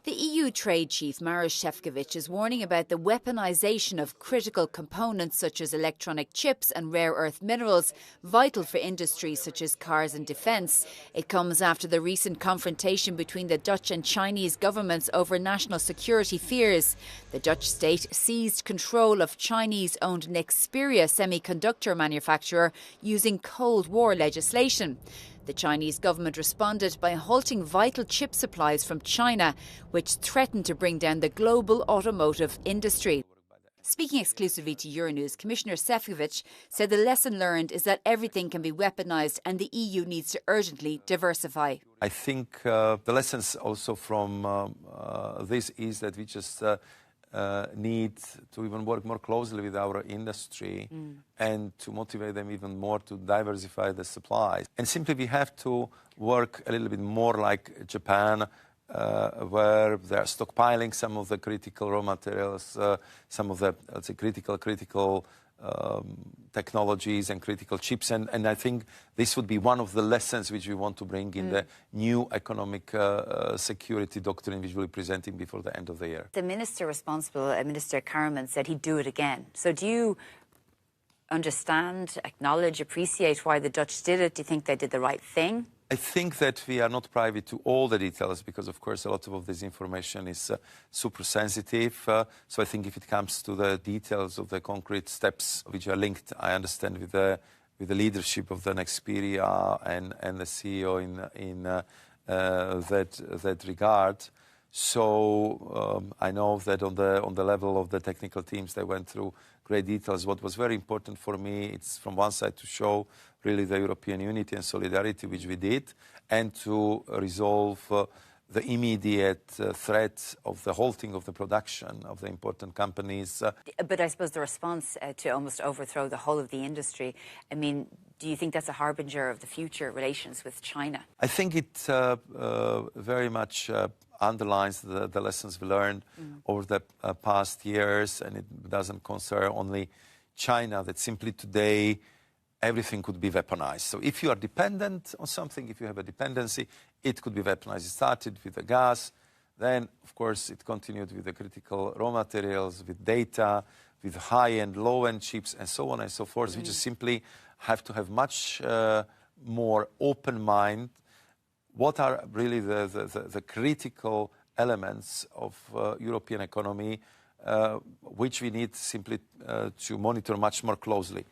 The EU trade chief Maroš Šefčovič is warning about the weaponisation of critical components such as electronic chips and rare earth minerals, vital for industries such as cars and defence. It comes after the recent confrontation between the Dutch and Chinese governments over national security fears. The Dutch state seized control of Chinese-owned Nexperia semiconductor manufacturer using Cold War legislation. The Chinese government responded by halting vital chip supplies from China, which threatened to bring down the global automotive industry. Speaking exclusively to Euronews, Commissioner Šefčovič said the lesson learned is that everything can be weaponised and the EU needs to urgently diversify. I think the lessons also from this is that we just need to even work more closely with our industry and to motivate them even more to diversify the supplies. And simply we have to work a little bit more like Japan, where they're stockpiling some of the critical raw materials, some of the, let's say, critical technologies and critical chips. And I think this would be one of the lessons which we want to bring in the new economic security doctrine which we'll be presenting before the end of the year. The minister responsible, Minister Karaman, said he'd do it again. So do you understand, acknowledge, appreciate why the Dutch did it? Do you think they did the right thing? I think that we are not privy to all the details because, of course, a lot of this information is super sensitive. So I think if it comes to the details of the concrete steps which are linked, I understand with the leadership of the Nexperia and the CEO in that regard. So I know that on the level of the technical teams, they went through great details. What was very important for me, it's from one side to show really the European unity and solidarity, which we did, and to resolve the immediate threat of the halting of the production of the important companies. But I suppose the response to almost overthrow the whole of the industry, I mean, do you think that's a harbinger of the future relations with China? I think it very much underlines the lessons we learned over the past years, and it doesn't concern only China, that simply today everything could be weaponized. So if you are dependent on something, if you have a dependency, it could be weaponized. It started with the gas, then, of course, it continued with the critical raw materials, with data, with high-end, low-end chips, and so on and so forth. We just simply have to have much more open mind. What are really the critical elements of European economy, which we need simply to monitor much more closely.